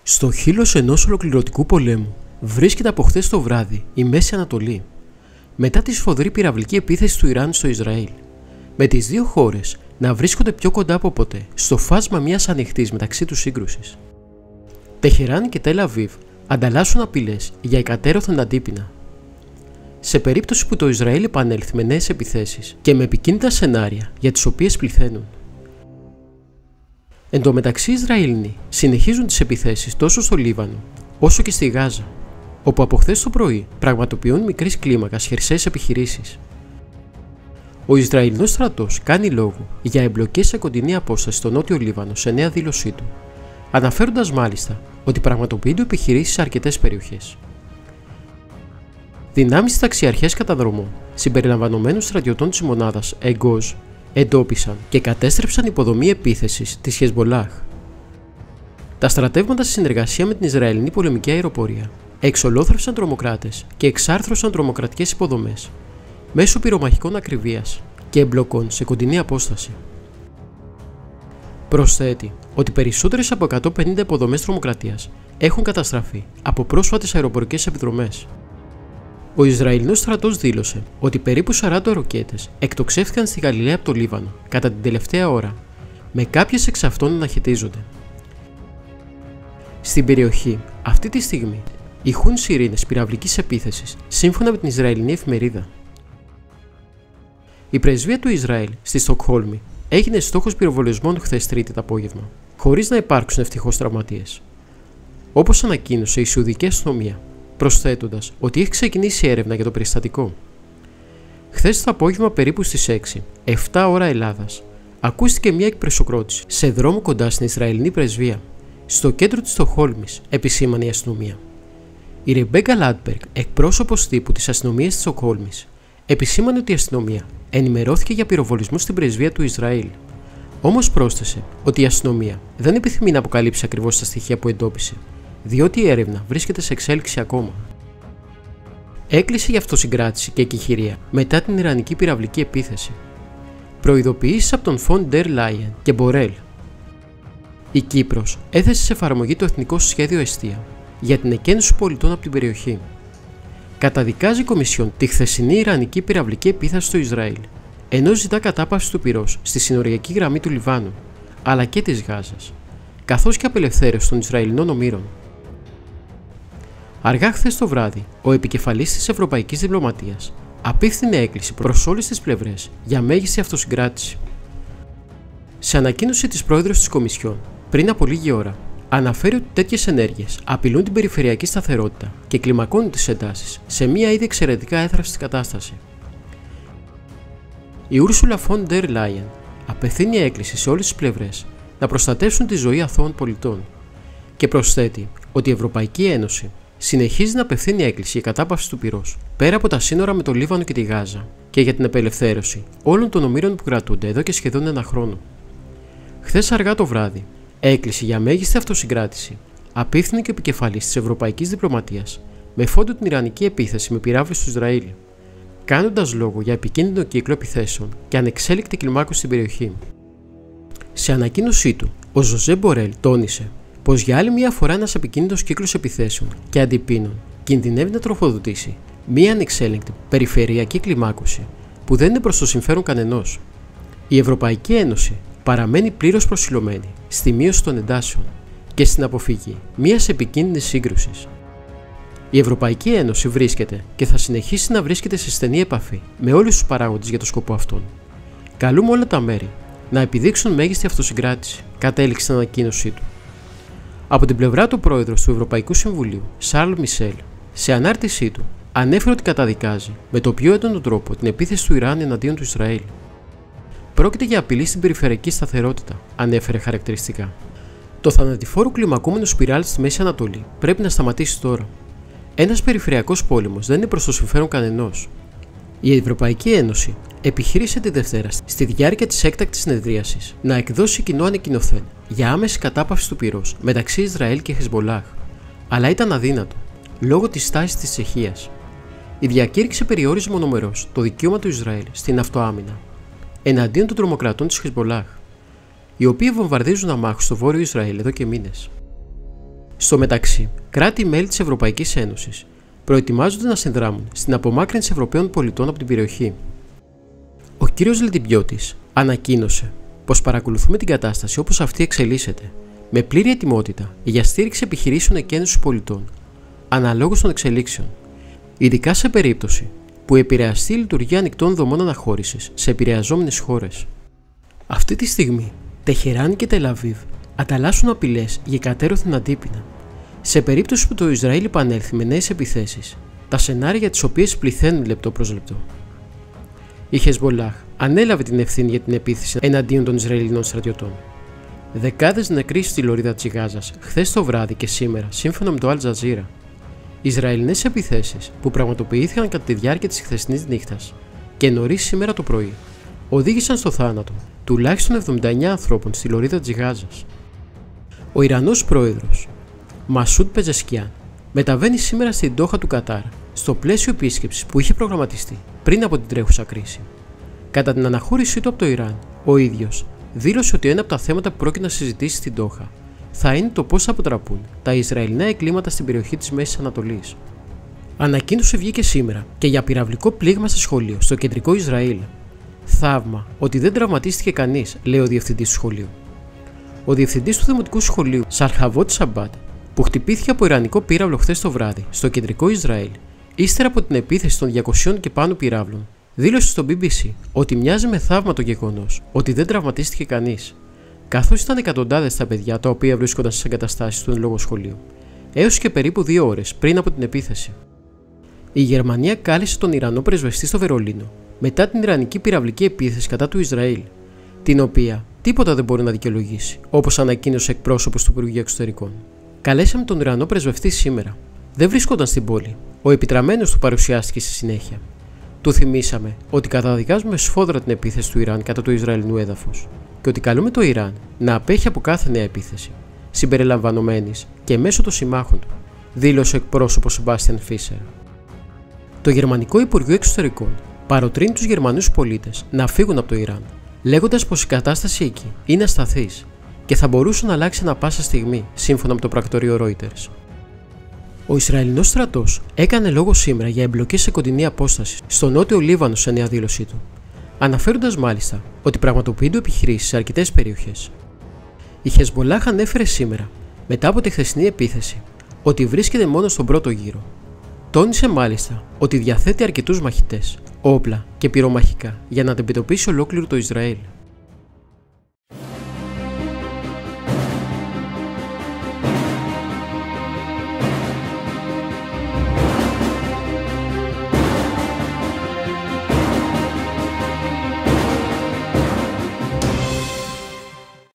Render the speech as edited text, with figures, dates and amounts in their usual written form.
Στο χείλος ενός ολοκληρωτικού πολέμου βρίσκεται από χθες το βράδυ η Μέση Ανατολή, μετά τη σφοδρή πυραυλική επίθεση του Ιράν στο Ισραήλ, με τις δύο χώρες να βρίσκονται πιο κοντά από ποτέ στο φάσμα μιας ανοιχτής μεταξύ τους σύγκρουσης. Τεχεράνη και Τελ Αβίβ ανταλλάσσουν απειλές για εκατέρωθεν αντίπεινα. Σε περίπτωση που το Ισραήλ επανέλθει με νέες επιθέσεις και με επικίνδυνα σενάρια για τις οποίες πληθαίνουν. Εν τω μεταξύ, οι Ισραηλινοί συνεχίζουν τις επιθέσεις τόσο στο Λίβανο όσο και στη Γάζα, όπου από χθες το πρωί πραγματοποιούν μικρής κλίμακας χερσαίες επιχειρήσεις. Ο Ισραηλινός στρατός κάνει λόγο για εμπλοκές σε κοντινή απόσταση στο νότιο Λίβανο σε νέα δήλωσή του, αναφέροντας μάλιστα ότι πραγματοποιούνται επιχειρήσεις σε αρκετές περιοχές. Δυνάμεις της ταξιαρχίας καταδρομών, συμπεριλαμβανομένων στρατιωτών της μονάδας Εγκόζ, εντόπισαν και κατέστρεψαν υποδομή επίθεσης της Χεσμπολάχ. Τα στρατεύματα σε συνεργασία με την Ισραηλινή πολεμική αεροπορία εξολόθρευσαν τρομοκράτες και εξάρθρωσαν τρομοκρατικές υποδομές μέσω πυρομαχικών ακριβίας και εμπλοκών σε κοντινή απόσταση. Προσθέτει ότι περισσότερες από 150 υποδομές τρομοκρατίας έχουν καταστραφεί από πρόσφατες αεροπορικές επιδρομές. Ο Ισραηλινός στρατός δήλωσε ότι περίπου 40 ροκέτες εκτοξεύτηκαν στη Γαλιλαία από το Λίβανο κατά την τελευταία ώρα, με κάποιες εξ αυτών να αναχαιτίζονται. Στην περιοχή, αυτή τη στιγμή, ηχούν σιρήνες πυραυλικής επίθεσης, σύμφωνα με την Ισραηλινή εφημερίδα. Η πρεσβεία του Ισραήλ στη Στοκχόλμη έγινε στόχος πυροβολισμών χθες Τρίτη το απόγευμα, χωρίς να υπάρξουν ευτυχώς τραυματίες. Όπως ανακοίνωσε η Σουηδική αστυνομία, προσθέτοντας ότι έχει ξεκινήσει έρευνα για το περιστατικό. Χθες το απόγευμα, περίπου στις 6, 7 ώρα Ελλάδας, ακούστηκε μια εκπροσωπρότηση σε δρόμο κοντά στην Ισραηλινή πρεσβεία, στο κέντρο της Στοκχόλμης, επισήμανε η αστυνομία. Η Ρεμπέκα Λάντμπεργκ, εκπρόσωπος τύπου της αστυνομίας της Στοκχόλμης, επισήμανε ότι η αστυνομία ενημερώθηκε για πυροβολισμούς στην πρεσβεία του Ισραήλ. Όμως πρόσθεσε ότι η αστυνομία δεν επιθυμεί να αποκαλύψει ακριβώς τα στοιχεία που εντόπισε, διότι η έρευνα βρίσκεται σε εξέλιξη ακόμα. Έκλεισε για αυτοσυγκράτηση και εκεχηρία μετά την Ιρανική πυραυλική επίθεση. Προειδοποιήσεις από τον Φον Ντερ Λάιεν και Μπορέλ. Η Κύπρος έθεσε σε εφαρμογή το Εθνικό Σχέδιο Εστία για την εκένωση πολιτών από την περιοχή. Καταδικάζει η Κομισιόν τη χθεσινή Ιρανική πυραυλική επίθεση στο Ισραήλ, ενώ ζητά κατάπαυση του πυρός στη συνοριακή γραμμή του Λιβάνου, αλλά και της Γάζας, καθώς και απελευθέρωση των Ισραηλινών ομήρων. Αργά χθες το βράδυ, ο επικεφαλής της Ευρωπαϊκής Διπλωματίας απίφθινε έκκληση προς όλες τις πλευρές για μέγιστη αυτοσυγκράτηση. Σε ανακοίνωση της πρόεδρος της Κομισιόν, πριν από λίγη ώρα, αναφέρει ότι τέτοιες ενέργειες απειλούν την περιφερειακή σταθερότητα και κλιμακώνουν τις εντάσεις σε μια ήδη εξαιρετικά έθραυστη κατάσταση. Η Ούρσουλα Φον Ντερ Λάιεν απευθύνει έκκληση σε όλες τις πλευρές να προστατεύσουν τη ζωή αθώων πολιτών και προσθέτει ότι η Ευρωπαϊκή Ένωση συνεχίζει να απευθύνει έκκληση για κατάπαυση του πυρός πέρα από τα σύνορα με το Λίβανο και τη Γάζα και για την απελευθέρωση όλων των ομήρων που κρατούνται εδώ και σχεδόν ένα χρόνο. Χθες αργά το βράδυ, έκκληση για μέγιστη αυτοσυγκράτηση απίφθινε και ο επικεφαλής της Ευρωπαϊκής Διπλωματίας με φόντο την Ιρανική επίθεση με πυράβλους του Ισραήλ, κάνοντας λόγο για επικίνδυνο κύκλο επιθέσεων και ανεξέλεκτη κλιμάκωση στην περιοχή. Σε ανακοίνωσή του, ο Ζωζέ Μπορέλ τόνισε πως για άλλη μια φορά ένας επικίνδυνος κύκλος επιθέσεων και αντιπίνων κινδυνεύει να τροφοδοτήσει μια ανεξέλεγκτη περιφερειακή κλιμάκωση που δεν είναι προς το συμφέρον κανενός. Η Ευρωπαϊκή Ένωση παραμένει πλήρως προσιλωμένη στη μείωση των εντάσεων και στην αποφυγή μιας επικίνδυνης σύγκρουσης. Η Ευρωπαϊκή Ένωση βρίσκεται και θα συνεχίσει να βρίσκεται σε στενή επαφή με όλους τους παράγοντες για το σκοπό αυτόν. Καλούμε όλα τα μέρη να επιδείξουν μέγιστη αυτοσυγκράτηση, κατέληξε στην ανακοίνωσή του. Από την πλευρά του πρόεδρος του Ευρωπαϊκού Συμβουλίου, Σαρλ Μισελ, σε ανάρτησή του, ανέφερε ότι καταδικάζει με το πιο έντονο τρόπο την επίθεση του Ιράν εναντίον του Ισραήλ. Πρόκειται για απειλή στην περιφερειακή σταθερότητα, ανέφερε χαρακτηριστικά. Το θανατηφόρο κλιμακούμενο σπιράλ στη Μέση Ανατολή πρέπει να σταματήσει τώρα. Ένας περιφερειακός πόλεμος δεν είναι προς το συμφέρον κανενός. Η Ευρωπαϊκή Ένωση επιχείρησε τη Δευτέρα, στη διάρκεια της έκτακτης συνεδρίασης, να εκδώσει κοινό ανακοινωθέν για άμεση κατάπαυση του πυρός μεταξύ Ισραήλ και Χεσμπολάχ, αλλά ήταν αδύνατο λόγω της στάσης της Τσεχίας. Η διακήρυξη περιόριζε μονομερώς το δικαίωμα του Ισραήλ στην αυτοάμυνα εναντίον των τρομοκρατών της Χεσμπολάχ, οι οποίοι βομβαρδίζουν αμάχους στο βόρειο Ισραήλ εδώ και μήνες. Στο μεταξύ, κράτη-μέλη της Ευρωπαϊκής Ένωσης προετοιμάζονται να συνδράμουν στην απομάκρυνση Ευρωπαίων πολιτών από την περιοχή. Ο κύριος Λετιμπιώτης ανακοίνωσε πως παρακολουθούμε την κατάσταση όπως αυτή εξελίσσεται, με πλήρη ετοιμότητα για στήριξη επιχειρήσεων εκένωσης πολιτών, αναλόγως των εξελίξεων, ειδικά σε περίπτωση που επηρεαστεί η λειτουργία ανοιχτών δομών αναχώρησης σε επηρεαζόμενες χώρες. Αυτή τη στιγμή, Τεχεράνη και Τελαβίβ ανταλλάσσουν απειλές για κατέρωθεν αντίπεινα. Σε περίπτωση που το Ισραήλ επανέλθει με νέες επιθέσεις, τα σενάρια για τις οποίες πληθαίνουν λεπτό προς λεπτό. Η Χεσμπολάχ ανέλαβε την ευθύνη για την επίθεση εναντίον των Ισραηλινών στρατιωτών. Δεκάδες νεκροί στη λωρίδα της Γάζας χθες το βράδυ και σήμερα, σύμφωνα με το Al Jazeera. Οι Ισραηλινές επιθέσεις που πραγματοποιήθηκαν κατά τη διάρκεια της χθεσινής νύχτας και νωρίς σήμερα το πρωί οδήγησαν στο θάνατο τουλάχιστον 79 ανθρώπων στη λωρίδα της Γάζας. Ο Ιρανός πρόεδρος Μασούντ Πεζεσκιάν μεταβαίνει σήμερα στην Ντόχα του Κατάρ στο πλαίσιο επίσκεψης που είχε προγραμματιστεί πριν από την τρέχουσα κρίση. Κατά την αναχώρησή του από το Ιράν, ο ίδιος δήλωσε ότι ένα από τα θέματα που πρόκειται να συζητήσει στην Ντόχα θα είναι το πώς θα αποτραπούν τα Ισραηλινά εγκλήματα στην περιοχή της Μέσης Ανατολής. Ανακοίνωση βγήκε σήμερα και για πυραυλικό πλήγμα σε σχολείο στο κεντρικό Ισραήλ. Θαύμα ότι δεν τραυματίστηκε κανείς, λέει ο διευθυντής του σχολείου. Ο διευθυντής του Δημοτικού Σχολείου Σαρχαβότ Σαμπάτ, που χτυπήθηκε από ιρανικό πύραυλο χθες το βράδυ στο κεντρικό Ισραήλ, ύστερα από την επίθεση των 200 και πάνω πυράβλων, δήλωσε στο BBC ότι μοιάζει με θαύμα το γεγονός ότι δεν τραυματίστηκε κανείς, καθώς ήταν εκατοντάδες τα παιδιά τα οποία βρίσκονταν στις εγκαταστάσεις του εν λόγω σχολείου, έως και περίπου 2 ώρες πριν από την επίθεση. Η Γερμανία κάλεσε τον Ιρανό πρεσβευτή στο Βερολίνο μετά την ιρανική πυραυλική επίθεση κατά του Ισραήλ, την οποία τίποτα δεν μπορεί να δικαιολογήσει, όπως ανακοίνωσε εκπρόσωπος του Υπουργείου Εξωτερικών. Καλέσαμε τον Ιρανό πρεσβευτή σήμερα. Δεν βρίσκονταν στην πόλη. Ο επιτραμένος του παρουσιάστηκε στη συνέχεια. Του θυμήσαμε ότι καταδικάζουμε σφόδρα την επίθεση του Ιράν κατά του Ισραηλινού έδαφους και ότι καλούμε το Ιράν να απέχει από κάθε νέα επίθεση, συμπεριλαμβανομένης και μέσω των συμμάχων του, δήλωσε ο εκπρόσωπος Σεμπάστιαν Φίσερ. Το Γερμανικό Υπουργείο Εξωτερικών παροτρύνει τους Γερμανούς πολίτες να φύγουν από το Ιράν, λέγοντας πως η κατάσταση εκεί είναι ασταθής και θα μπορούσε να αλλάξει ανα πάσα στιγμή, σύμφωνα με το πρακτορείο Reuters. Ο Ισραηλινός στρατός έκανε λόγο σήμερα για εμπλοκή σε κοντινή απόσταση στο νότιο Λίβανο σε νέα δήλωσή του, αναφέροντας μάλιστα ότι πραγματοποιούνται επιχειρήσεις σε αρκετές περιοχές. Η Χεσμπολάχ ανέφερε σήμερα, μετά από τη χθεσινή επίθεση, ότι βρίσκεται μόνο στον πρώτο γύρο. Τόνισε μάλιστα ότι διαθέτει αρκετούς μαχητές, όπλα και πυρομαχικά για να αντιμετωπίσει ολόκληρο το Ισραήλ.